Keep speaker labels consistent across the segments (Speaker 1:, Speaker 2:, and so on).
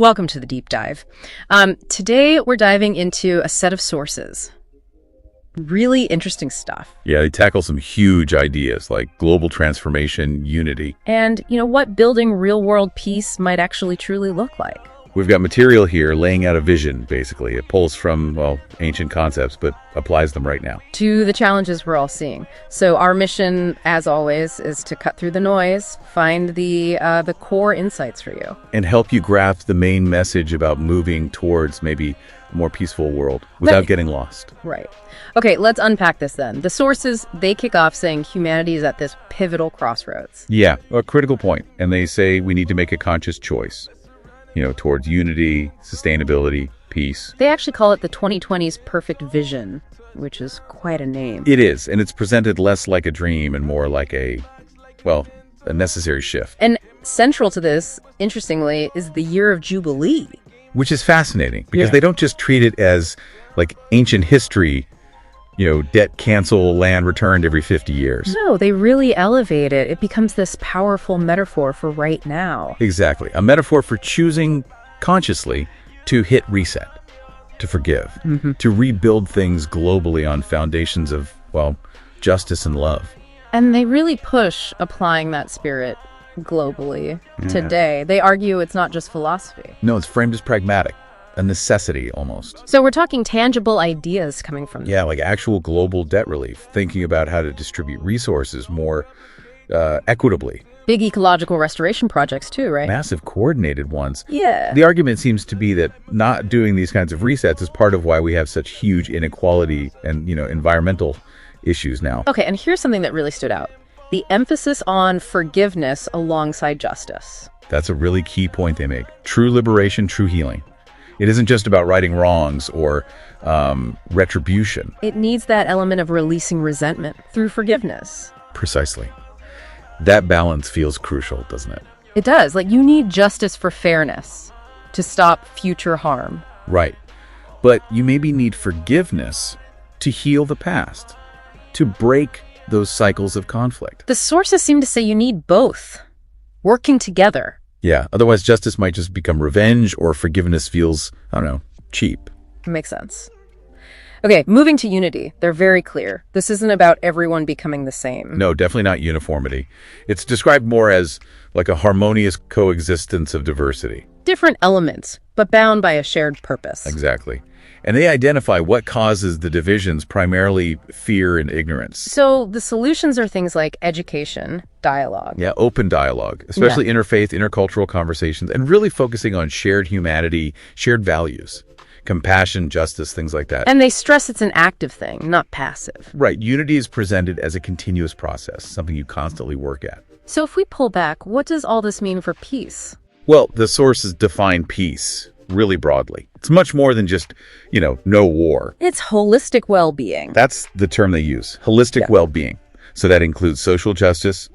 Speaker 1: Welcome to the deep dive. Today we're diving into a set of sources. Really interesting stuff.
Speaker 2: Yeah, they tackle some huge ideas like global transformation, unity.
Speaker 1: And, what building real-world peace might actually truly look like.
Speaker 2: We've got material here laying out a vision, basically. It pulls from, ancient concepts, but applies them right now.
Speaker 1: To the challenges we're all seeing. So our mission, as always, is to cut through the noise, find the core insights for you.
Speaker 2: And help you grasp the main message about moving towards maybe a more peaceful world without getting lost.
Speaker 1: Right. Okay, let's unpack this then. The sources, they kick off saying humanity is at this pivotal crossroads.
Speaker 2: Yeah, a critical point. And they say we need to make a conscious choice, towards unity, sustainability, peace.
Speaker 1: They actually call it the 2020s perfect vision, which is quite a name.
Speaker 2: It is, and it's presented less like a dream and more like a necessary shift.
Speaker 1: And central to this, interestingly, is the year of Jubilee.
Speaker 2: Which is fascinating, because they don't just treat it as like ancient history, debt cancel, land returned every 50 years.
Speaker 1: No, they really elevate it. It becomes this powerful metaphor for right now.
Speaker 2: Exactly. A metaphor for choosing consciously to hit reset, to forgive, to rebuild things globally on foundations of, justice and love.
Speaker 1: And they really push applying that spirit globally today. They argue it's not just philosophy.
Speaker 2: No, it's framed as pragmatic. A necessity, almost.
Speaker 1: So we're talking tangible ideas coming from this.
Speaker 2: Yeah, like actual global debt relief, thinking about how to distribute resources more equitably.
Speaker 1: Big ecological restoration projects too, right?
Speaker 2: Massive coordinated ones.
Speaker 1: Yeah.
Speaker 2: The argument seems to be that not doing these kinds of resets is part of why we have such huge inequality and, environmental issues now.
Speaker 1: Okay, and here's something that really stood out. The emphasis on forgiveness alongside justice.
Speaker 2: That's a really key point they make. True liberation, true healing. It isn't just about righting wrongs or retribution.
Speaker 1: It needs that element of releasing resentment through forgiveness.
Speaker 2: Precisely. That balance feels crucial, doesn't it?
Speaker 1: It does. You need justice for fairness to stop future harm.
Speaker 2: Right. But you maybe need forgiveness to heal the past, to break those cycles of conflict.
Speaker 1: The sources seem to say you need both, working together.
Speaker 2: Yeah, otherwise justice might just become revenge, or forgiveness feels, cheap.
Speaker 1: Makes sense. Okay, moving to unity. They're very clear. This isn't about everyone becoming the same.
Speaker 2: No, definitely not uniformity. It's described more as like a harmonious coexistence of diversity.
Speaker 1: Different elements, but bound by a shared purpose.
Speaker 2: Exactly. And they identify what causes the divisions, primarily fear and ignorance.
Speaker 1: So the solutions are things like education, dialogue.
Speaker 2: Yeah, open dialogue, especially interfaith, intercultural conversations, and really focusing on shared humanity, shared values, compassion, justice, things like that.
Speaker 1: And they stress it's an active thing, not passive.
Speaker 2: Right. Unity is presented as a continuous process, something you constantly work at.
Speaker 1: So if we pull back, what does all this mean for peace?
Speaker 2: Well, the sources define peace really broadly. It's much more than just, no war.
Speaker 1: It's holistic well-being.
Speaker 2: That's the term they use, holistic well-being. So that includes social justice,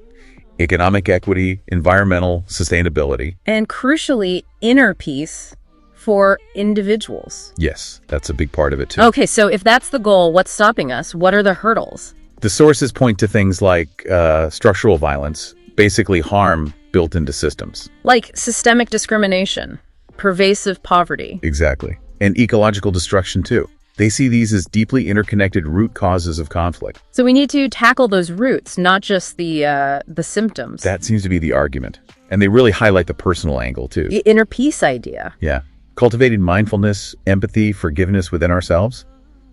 Speaker 2: economic equity, environmental sustainability.
Speaker 1: And crucially, inner peace for individuals.
Speaker 2: Yes, that's a big part of it too.
Speaker 1: Okay, so if that's the goal, what's stopping us? What are the hurdles?
Speaker 2: The sources point to things like structural violence, basically harm built into systems.
Speaker 1: Like systemic discrimination, pervasive poverty.
Speaker 2: Exactly. And ecological destruction too. They see these as deeply interconnected root causes of conflict.
Speaker 1: So we need to tackle those roots, not just the symptoms.
Speaker 2: That seems to be the argument. And they really highlight the personal angle too.
Speaker 1: The inner peace idea.
Speaker 2: Yeah. Cultivating mindfulness, empathy, forgiveness within ourselves,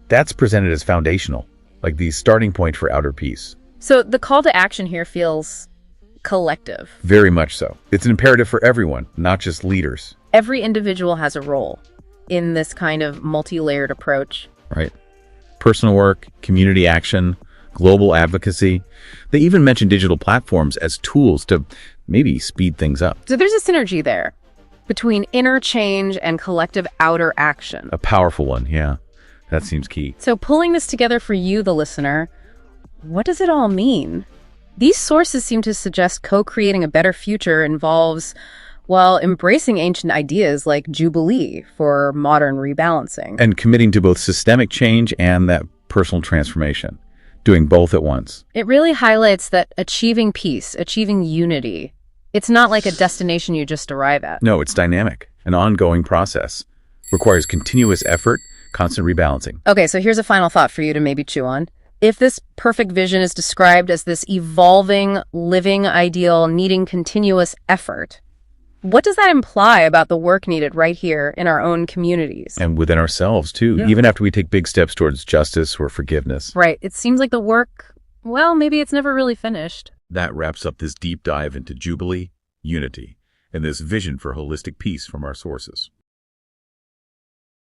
Speaker 2: that's presented as foundational, like the starting point for outer peace.
Speaker 1: So the call to action here feels collective.
Speaker 2: Very much so. It's an imperative for everyone, not just leaders.
Speaker 1: Every individual has a role in this kind of multi-layered approach.
Speaker 2: Right. Personal work, community action, global advocacy. They even mention digital platforms as tools to maybe speed things up.
Speaker 1: So there's a synergy there between inner change and collective outer action.
Speaker 2: A powerful one, yeah. That seems key.
Speaker 1: So pulling this together for you, the listener, what does it all mean? These sources seem to suggest co-creating a better future involves, embracing ancient ideas like Jubilee for modern rebalancing.
Speaker 2: And committing to both systemic change and that personal transformation, doing both at once.
Speaker 1: It really highlights that achieving peace, achieving unity, it's not like a destination you just arrive at.
Speaker 2: No, it's dynamic. an ongoing process. Requires continuous effort, constant rebalancing.
Speaker 1: Okay, so here's a final thought for you to maybe chew on. If this perfect vision is described as this evolving, living ideal needing continuous effort, what does that imply about the work needed right here in our own communities?
Speaker 2: And within ourselves, too, even after we take big steps towards justice or forgiveness.
Speaker 1: Right. It seems like the work, well, maybe it's never really finished.
Speaker 2: That wraps up this deep dive into Jubilee, unity, and this vision for holistic peace from our sources.